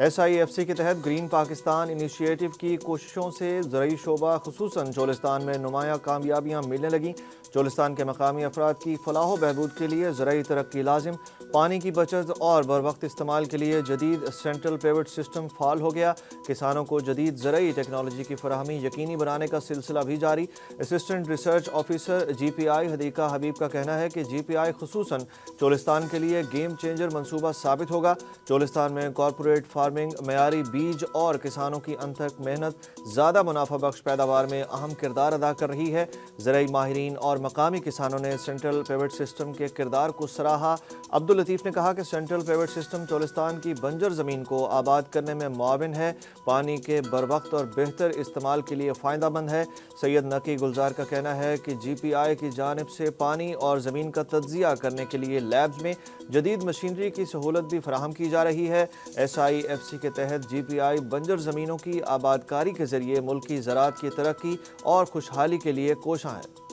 SIFC کے تحت green Pakistan initiative کی کوششوں سے زرعی شعبہ خصوصاً چولستان میں نمایاں کامیابیاں ملنے لگیں۔ چولستان کے مقامی افراد کی فلاح و بہبود کے لیے زرعی ترقی لازم، پانی کی بچت اور بروقت استعمال کے لیے جدید سینٹرل پیوٹ سسٹم فعال ہو گیا۔ کسانوں کو جدید زرعی ٹیکنالوجی کی فراہمی یقینی بنانے کا سلسلہ بھی جاری۔ Assistant research officer GPI Hadiqa Habib کا کہنا ہے کہ GPI خصوصاً چولستان کے لیے گیم چینجر منصوبہ ثابت ہوگا۔ چولستان میں کارپوریٹ فارمنگ، معیاری بیج اور کسانوں کی انتھک محنت زیادہ منافع بخش پیداوار میں اہم کردار ادا کر رہی ہے۔ زرعی ماہرین اور مقامی کسانوں نے سینٹرل پیوٹ سسٹم کے کردار کو سراہا۔ عبداللطیف نے کہا کہ سینٹرل پیوٹ سسٹم چولستان کی بنجر زمین کو آباد کرنے میں معاون ہے، پانی کے بروقت اور بہتر استعمال کے لیے فائدہ مند ہے۔ سید نقی گلزار کا کہنا ہے کہ GPI کی جانب سے پانی اور زمین کا تجزیہ کرنے کے لیے لیبز میں جدید مشینری کی سہولت بھی فراہم کی جا رہی ہے۔ SIFC کے تحت GPI بنجر زمینوں کی آبادکاری کے ذریعے ملکی زراعت کی ترقی اور خوشحالی کے لیے کوشاں ہے۔